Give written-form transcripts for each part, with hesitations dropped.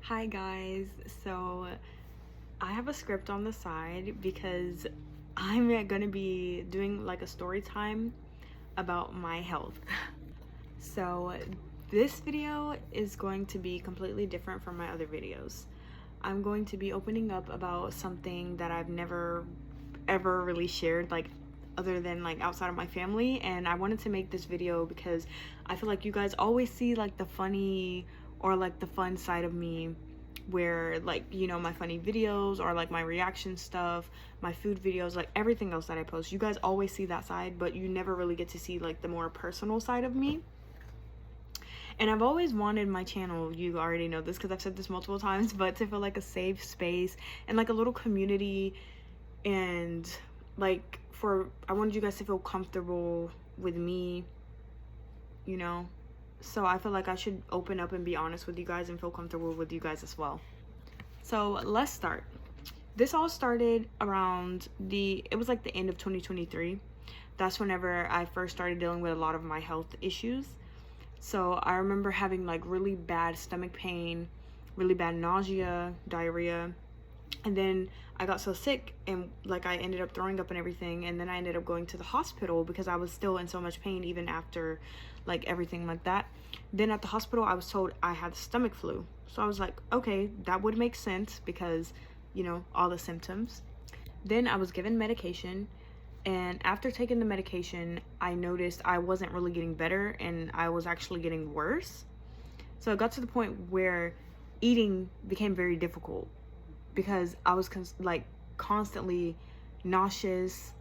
Hi guys, so I have a script on the side because I'm gonna be doing like a story time about my health. So this video is going to be completely different from my other videos. I'm going to be opening up about something that I've never ever really shared, like other than like outside of my family, and I wanted to make this video because I feel like you guys always see like the funny or like the fun side of me, where like, you know, my funny videos or like my reaction stuff, my food videos, like everything else that I post, you guys always see that side, but you never really get to see like the more personal side of me. And I've always wanted my channel, you already know this because I've said this multiple times, but to feel like a safe space and like a little community, and like I wanted you guys to feel comfortable with me, you know. So I feel like I should open up and be honest with you guys and feel comfortable with you guys as well. So let's start. This all started around it was like the end of 2023. That's whenever I first started dealing with a lot of my health issues. So I remember having like really bad stomach pain, really bad nausea, diarrhea, and then I got so sick and like I ended up throwing up and everything, and then I ended up going to the hospital because I was still in so much pain even after like everything like that. Then at the hospital I was told I had stomach flu. So I was like, okay, that would make sense because, you know, all the symptoms. Then I was given medication, and after taking the medication I noticed I wasn't really getting better and I was actually getting worse. So it got to the point where eating became very difficult because I was constantly nauseous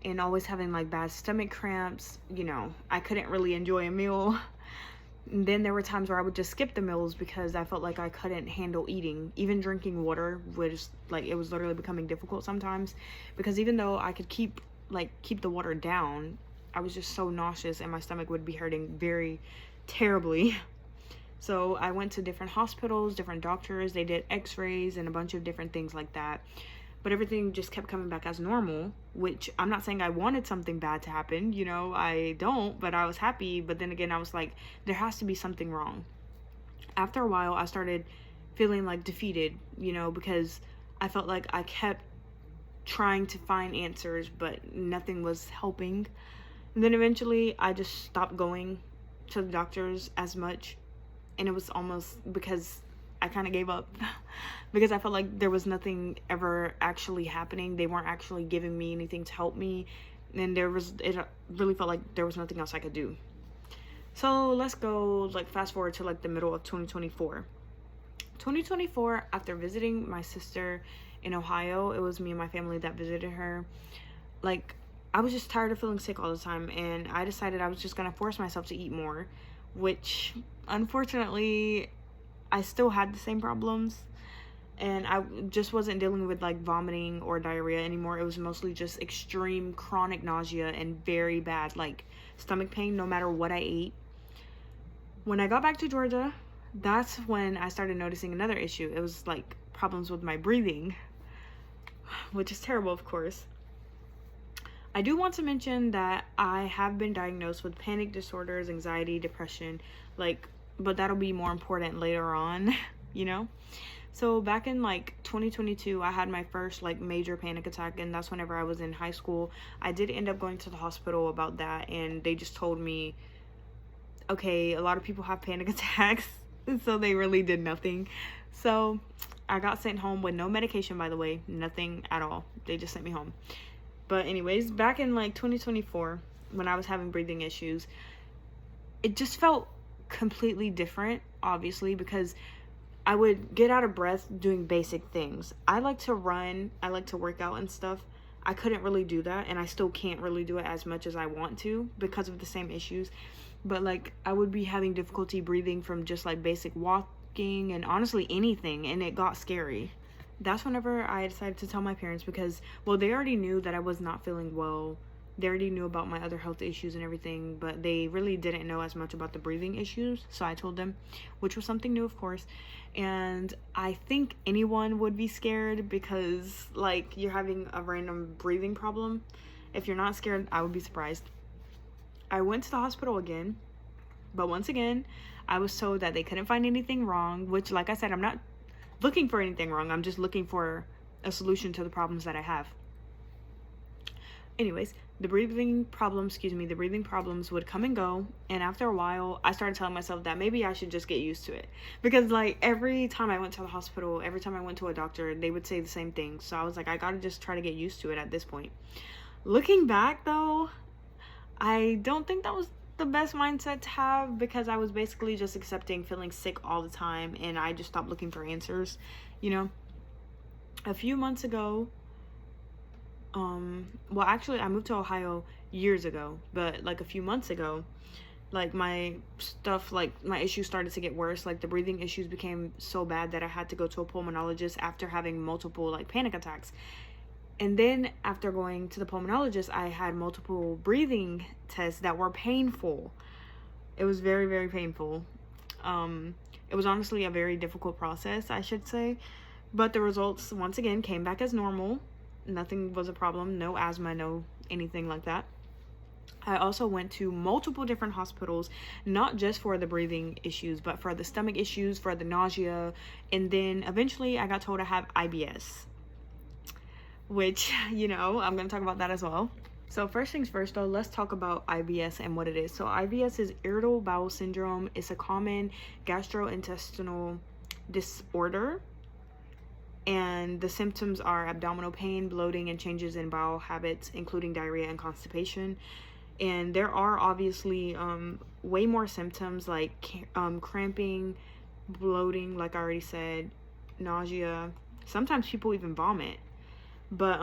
and always having like bad stomach cramps. You know, I couldn't really enjoy a meal. And then there were times where I would just skip the meals because I felt like I couldn't handle eating. Even drinking water was like, it was literally becoming difficult sometimes, because even though I could keep the water down, I was just so nauseous and my stomach would be hurting very terribly. So I went to different hospitals, different doctors, they did x-rays and a bunch of different things like that. But everything just kept coming back as normal, which I'm not saying I wanted something bad to happen, you know, I don't, but I was happy. But then again, I was like, there has to be something wrong. After a while, I started feeling like defeated, you know, because I felt like I kept trying to find answers, but nothing was helping. And then eventually I just stopped going to the doctors as much. And it was almost because I kind of gave up because I felt like there was nothing ever actually happening. They weren't actually giving me anything to help me. And it really felt like there was nothing else I could do. So let's go like fast forward to like the middle of 2024. 2024, after visiting my sister in Ohio, it was me and my family that visited her. Like, I was just tired of feeling sick all the time, and I decided I was just gonna force myself to eat more, which unfortunately I still had the same problems, and I just wasn't dealing with like vomiting or diarrhea anymore. It was mostly just extreme chronic nausea and very bad like stomach pain no matter what I ate. When I got back to Georgia, that's when I started noticing another issue. It was like problems with my breathing, which is terrible, of course. I do want to mention that I have been diagnosed with panic disorders, anxiety, depression, but that'll be more important later on, you know? So back in like 2022, I had my first like major panic attack, and that's whenever I was in high school. I did end up going to the hospital about that, and they just told me, okay, a lot of people have panic attacks, so they really did nothing. So I got sent home with no medication, by the way, nothing at all. They just sent me home. But anyways, back in like 2024, when I was having breathing issues, it just felt completely different, obviously, because I would get out of breath doing basic things. I like to run, I like to work out and stuff. I couldn't really do that, and I still can't really do it as much as I want to because of the same issues. But like, I would be having difficulty breathing from just like basic walking and honestly anything, and it got scary. That's whenever I decided to tell my parents because, well, they already knew that I was not feeling well. They already knew about my other health issues and everything, but they really didn't know as much about the breathing issues. So I told them, which was something new, of course. And I think anyone would be scared because, like, you're having a random breathing problem. If you're not scared, I would be surprised. I went to the hospital again, but once again, I was told that they couldn't find anything wrong, which, like I said, I'm not looking for anything wrong. I'm just looking for a solution to the problems that I have. Anyways, the breathing problems would come and go, and after a while I started telling myself that maybe I should just get used to it, because like every time I went to the hospital, every time I went to a doctor, they would say the same thing. So I was like, I gotta just try to get used to it at this point. Looking back though, I don't think that was the best mindset to have, because I was basically just accepting feeling sick all the time, and I just stopped looking for answers. A few months ago, well, actually I moved to Ohio years ago, but like a few months ago, like my issues started to get worse. Like the breathing issues became so bad that I had to go to a pulmonologist after having multiple like panic attacks. And then after going to the pulmonologist, I had multiple breathing tests that were painful. It was very, very painful. It was honestly a very difficult process, I should say. But the results, once again, came back as normal. Nothing was a problem. No asthma, no anything like that. I also went to multiple different hospitals, not just for the breathing issues, but for the stomach issues, for the nausea. And then eventually I got told I have IBS, which, I'm going to talk about that as well. So first things first though, let's talk about IBS and what it is. So IBS is irritable bowel syndrome. It's a common gastrointestinal disorder, and the symptoms are abdominal pain, bloating, and changes in bowel habits, including diarrhea and constipation. And there are obviously way more symptoms like cramping, bloating, like I already said, nausea. Sometimes people even vomit. But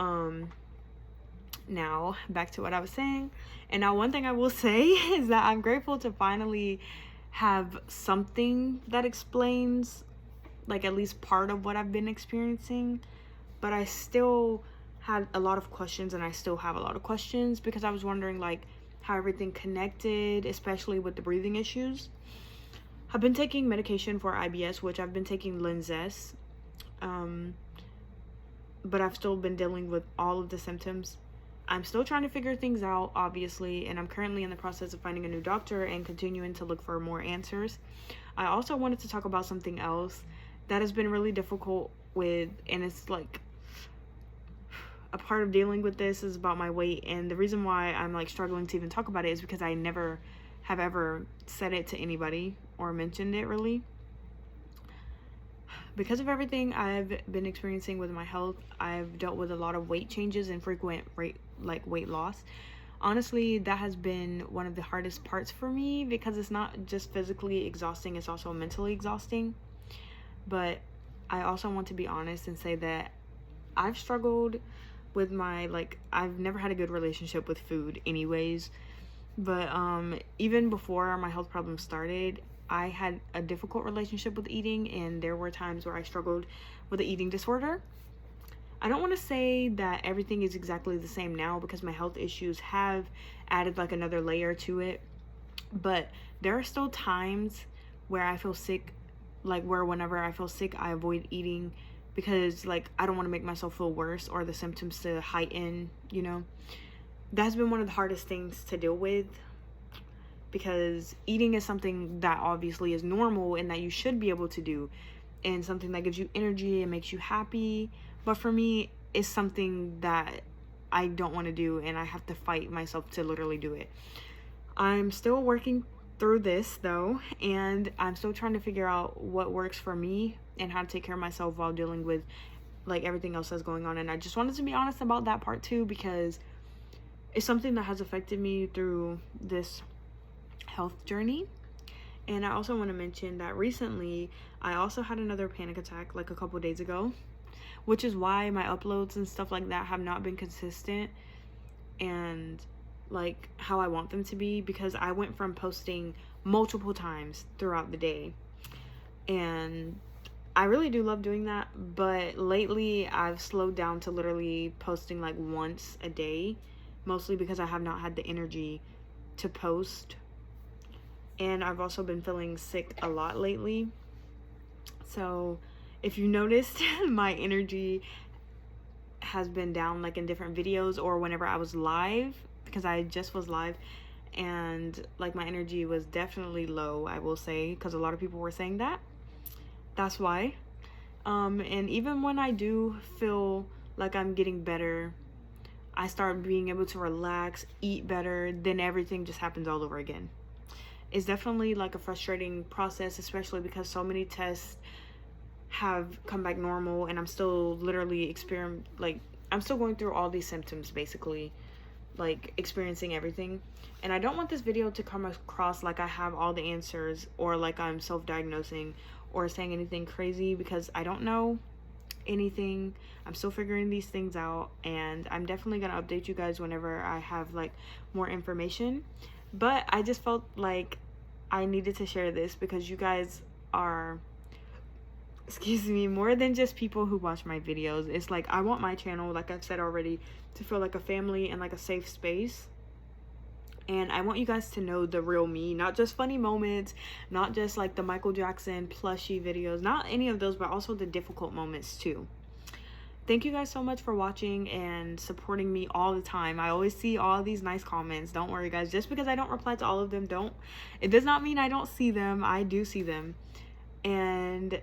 now back to what I was saying. And now one thing I will say is that I'm grateful to finally have something that explains like at least part of what I've been experiencing. But I still had a lot of questions, and I still have a lot of questions, because I was wondering like how everything connected, especially with the breathing issues. I've been taking medication for IBS, which I've been taking Linzess. But I've still been dealing with all of the symptoms. I'm still trying to figure things out, obviously, and I'm currently in the process of finding a new doctor and continuing to look for more answers. I also wanted to talk about something else that has been really difficult and it's like a part of dealing with this is about my weight. And the reason why I'm like struggling to even talk about it is because I never have ever said it to anybody or mentioned it really. Because of everything I've been experiencing with my health, I've dealt with a lot of weight changes and frequent weight loss. Honestly, that has been one of the hardest parts for me, because it's not just physically exhausting, it's also mentally exhausting. But I also want to be honest and say that I've struggled with I've never had a good relationship with food anyways. But even before my health problems started, I had a difficult relationship with eating, and there were times where I struggled with an eating disorder. I don't want to say that everything is exactly the same now, because my health issues have added like another layer to it. But there are still times where I feel sick, whenever I feel sick, I avoid eating, because like I don't want to make myself feel worse or the symptoms to heighten, That's been one of the hardest things to deal with, because eating is something that obviously is normal and that you should be able to do, and something that gives you energy and makes you happy. But for me, it's something that I don't want to do, and I have to fight myself to literally do it. I'm still working through this though, and I'm still trying to figure out what works for me and how to take care of myself while dealing with like everything else that's going on. And I just wanted to be honest about that part too, because it's something that has affected me through this health journey. And I also want to mention that recently I also had another panic attack like a couple days ago, which is why my uploads and stuff like that have not been consistent and like how I want them to be, because I went from posting multiple times throughout the day, and I really do love doing that. But lately I've slowed down to literally posting like once a day, mostly because I have not had the energy to post. And I've also been feeling sick a lot lately. So if you noticed, my energy has been down like in different videos or whenever I was live, because I just was live, and like my energy was definitely low, I will say, because a lot of people were saying that. That's why. And even when I do feel like I'm getting better, I start being able to relax, eat better, then everything just happens all over again. It's definitely like a frustrating process, especially because so many tests have come back normal, and I'm still literally I'm still going through all these symptoms, basically, like experiencing everything. And I don't want this video to come across like I have all the answers, or like I'm self-diagnosing or saying anything crazy, because I don't know anything. I'm still figuring these things out, and I'm definitely gonna update you guys whenever I have like more information. But I just felt like I needed to share this because you guys are, excuse me, more than just people who watch my videos. It's like I want my channel, like I've said already, to feel like a family and like a safe space. And I want you guys to know the real me, not just funny moments, not just like the Michael Jackson plushie videos, not any of those, but also the difficult moments too. Thank you guys so much for watching and supporting me all the time. I always see all these nice comments. Don't worry, guys. Just because I don't reply to all of them, it does not mean I don't see them. I do see them. And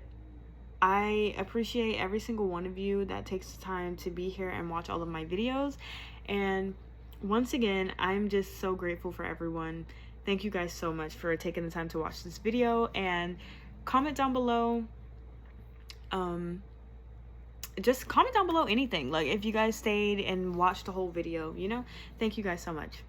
I appreciate every single one of you that takes the time to be here and watch all of my videos. And once again, I'm just so grateful for everyone. Thank you guys so much for taking the time to watch this video, and comment down below. Just comment down below anything, like if you guys stayed and watched the whole video, you know. Thank you guys so much.